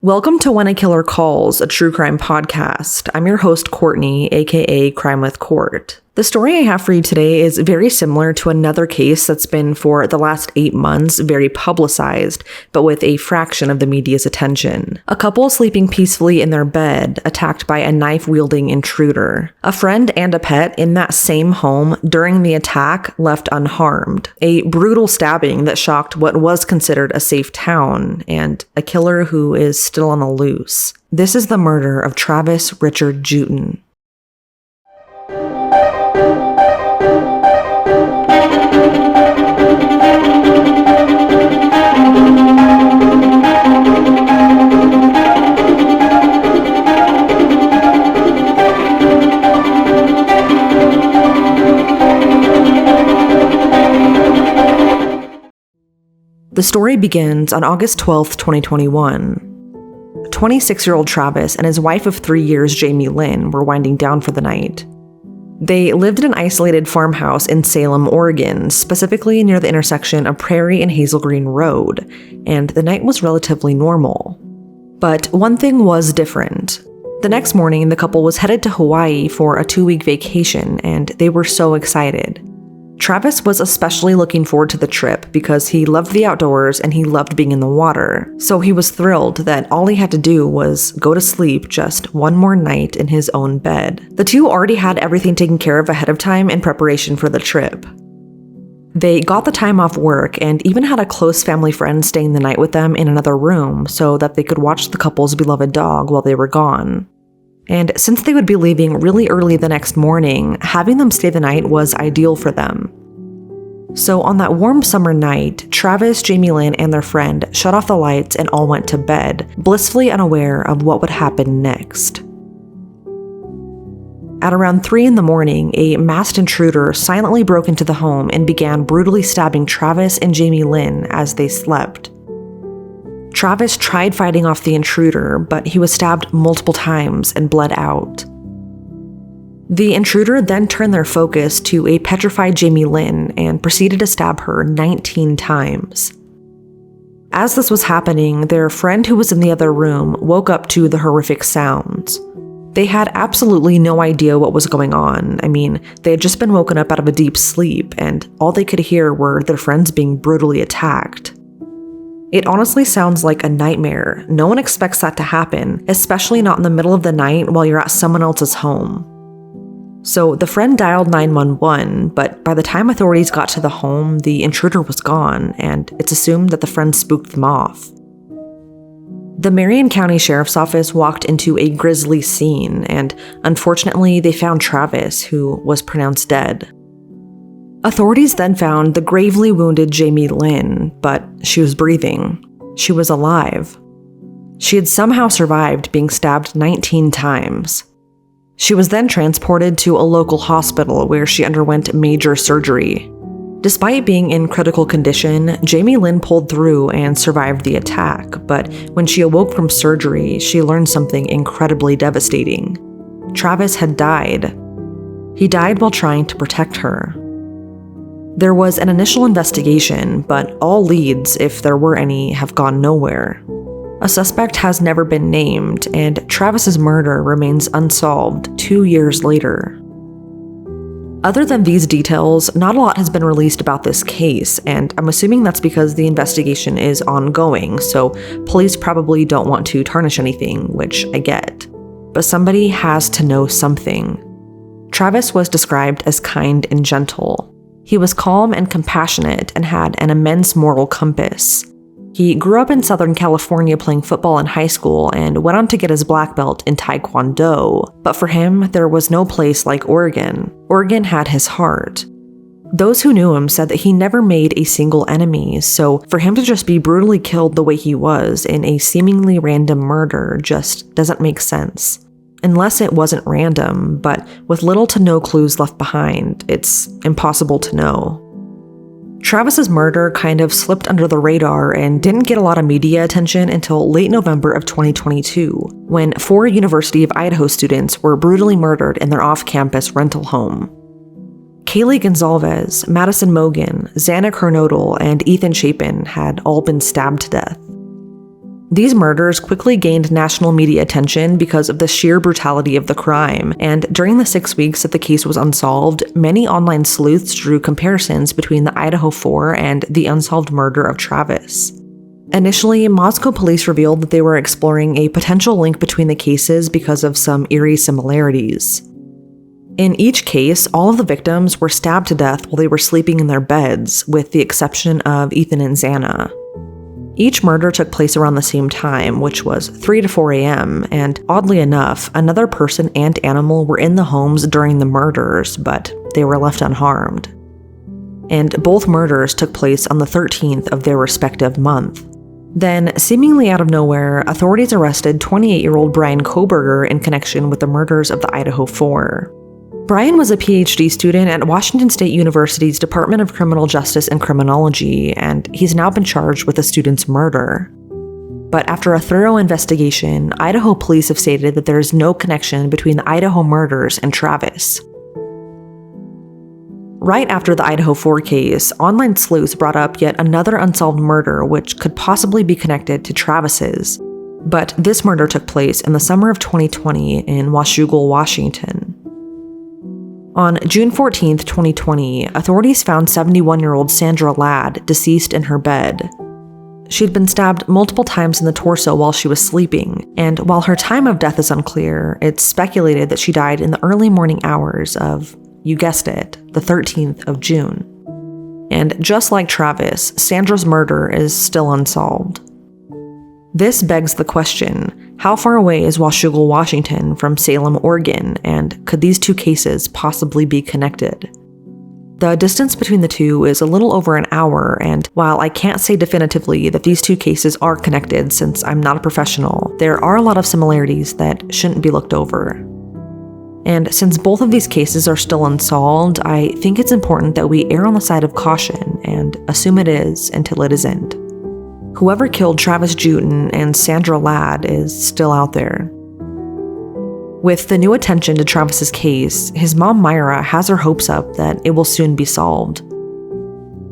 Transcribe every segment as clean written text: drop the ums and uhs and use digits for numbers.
Welcome to When a Killer Calls, a true crime podcast. I'm your host, Courtney, aka Crime with Kourt. The story I have for you today is very similar to another case that's been, for the last 8 months, very publicized, but with a fraction of the media's attention. A couple sleeping peacefully in their bed, attacked by a knife-wielding intruder. A friend and a pet in that same home during the attack left unharmed. A brutal stabbing that shocked what was considered a safe town, and a killer who is still on the loose. This is the murder of Travis Richard Juetten. The story begins on August 12th, 2021. 26-year-old Travis and his wife of 3 years, Jamie Lynn, were winding down for the night. They lived in an isolated farmhouse in Salem, Oregon, specifically near the intersection of Prairie and Hazel Green Road, and the night was relatively normal. But one thing was different. The next morning, the couple was headed to Hawaii for a 2-week vacation, and they were so excited. Travis was especially looking forward to the trip because he loved the outdoors and he loved being in the water, so he was thrilled that all he had to do was go to sleep just one more night in his own bed. The two already had everything taken care of ahead of time in preparation for the trip. They got the time off work and even had a close family friend staying the night with them in another room so that they could watch the couple's beloved dog while they were gone. And since they would be leaving really early the next morning, having them stay the night was ideal for them. So on that warm summer night, Travis, Jamie Lynn, and their friend shut off the lights and all went to bed, blissfully unaware of what would happen next. At around 3 a.m, a masked intruder silently broke into the home and began brutally stabbing Travis and Jamie Lynn as they slept. Travis tried fighting off the intruder, but he was stabbed multiple times and bled out. The intruder then turned their focus to a petrified Jamie Lynn and proceeded to stab her 19 times. As this was happening, their friend who was in the other room woke up to the horrific sounds. They had absolutely no idea what was going on. I mean, they had just been woken up out of a deep sleep, and all they could hear were their friends being brutally attacked. It honestly sounds like a nightmare. No one expects that to happen, especially not in the middle of the night while you're at someone else's home. So the friend dialed 911, but by the time authorities got to the home, the intruder was gone, and it's assumed that the friend spooked them off. The Marion County Sheriff's Office walked into a grisly scene, and unfortunately, they found Travis, who was pronounced dead. Authorities then found the gravely wounded Jamie Lynn, but she was breathing. She was alive. She had somehow survived being stabbed 19 times. She was then transported to a local hospital where she underwent major surgery. Despite being in critical condition, Jamie Lynn pulled through and survived the attack, but when she awoke from surgery, she learned something incredibly devastating. Travis had died. He died while trying to protect her. There was an initial investigation, but all leads, if there were any, have gone nowhere. A suspect has never been named, and Travis's murder remains unsolved 2 years later. Other than these details, not a lot has been released about this case, and I'm assuming that's because the investigation is ongoing, so police probably don't want to tarnish anything, which I get. But somebody has to know something. Travis was described as kind and gentle. He was calm and compassionate and had an immense moral compass. He grew up in Southern California playing football in high school and went on to get his black belt in Taekwondo, but for him, there was no place like Oregon. Oregon had his heart. Those who knew him said that he never made a single enemy, so for him to just be brutally killed the way he was in a seemingly random murder just doesn't make sense. Unless it wasn't random, but with little to no clues left behind, it's impossible to know. Travis's murder kind of slipped under the radar and didn't get a lot of media attention until late November of 2022, when 4 University of Idaho students were brutally murdered in their off-campus rental home. Kaylee Gonzalez, Madison Mogan, Xana Kernodle, and Ethan Chapin had all been stabbed to death. These murders quickly gained national media attention because of the sheer brutality of the crime, and during the 6 weeks that the case was unsolved, many online sleuths drew comparisons between the Idaho 4 and the unsolved murder of Travis. Initially, Moscow police revealed that they were exploring a potential link between the cases because of some eerie similarities. In each case, all of the victims were stabbed to death while they were sleeping in their beds, with the exception of Ethan and Xana. Each murder took place around the same time, which was 3 to 4 a.m., and oddly enough, another person and animal were in the homes during the murders, but they were left unharmed. And both murders took place on the 13th of their respective month. Then, seemingly out of nowhere, authorities arrested 28-year-old Bryan Kohberger in connection with the murders of the Idaho 4. Bryan was a PhD student at Washington State University's Department of Criminal Justice and Criminology, and he's now been charged with the student's murder. But after a thorough investigation, Idaho police have stated that there is no connection between the Idaho murders and Travis. Right after the Idaho 4 case, online sleuths brought up yet another unsolved murder which could possibly be connected to Travis's. But this murder took place in the summer of 2020 in Washougal, Washington. On June 14, 2020, authorities found 71-year-old Sandra Ladd deceased in her bed. She'd been stabbed multiple times in the torso while she was sleeping, and while her time of death is unclear, it's speculated that she died in the early morning hours of, you guessed it, the 13th of June. And just like Travis, Sandra's murder is still unsolved. This begs the question, how far away is Washougal, Washington from Salem, Oregon, and could these two cases possibly be connected? The distance between the two is a little over an hour, and while I can't say definitively that these two cases are connected since I'm not a professional, there are a lot of similarities that shouldn't be looked over. And since both of these cases are still unsolved, I think it's important that we err on the side of caution and assume it is until it isn't. Whoever killed Travis Juetten and Sandra Ladd is still out there. With the new attention to Travis's case, his mom Myra has her hopes up that it will soon be solved.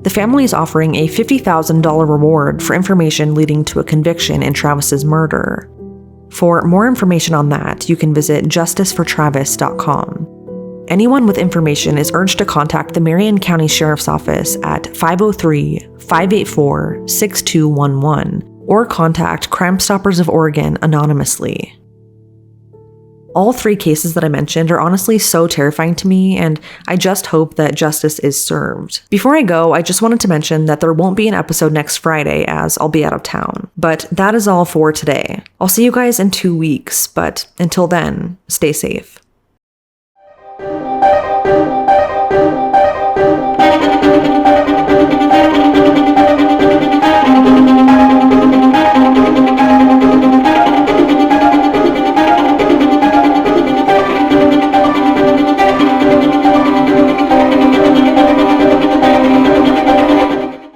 The family is offering a $50,000 reward for information leading to a conviction in Travis's murder. For more information on that, you can visit justicefortravis.com. Anyone with information is urged to contact the Marion County Sheriff's Office at 503-584-6211 or contact Crime Stoppers of Oregon anonymously. All three cases that I mentioned are honestly so terrifying to me, and I just hope that justice is served. Before I go, I just wanted to mention that there won't be an episode next Friday as I'll be out of town. But that is all for today. I'll see you guys in 2 weeks, but until then, stay safe.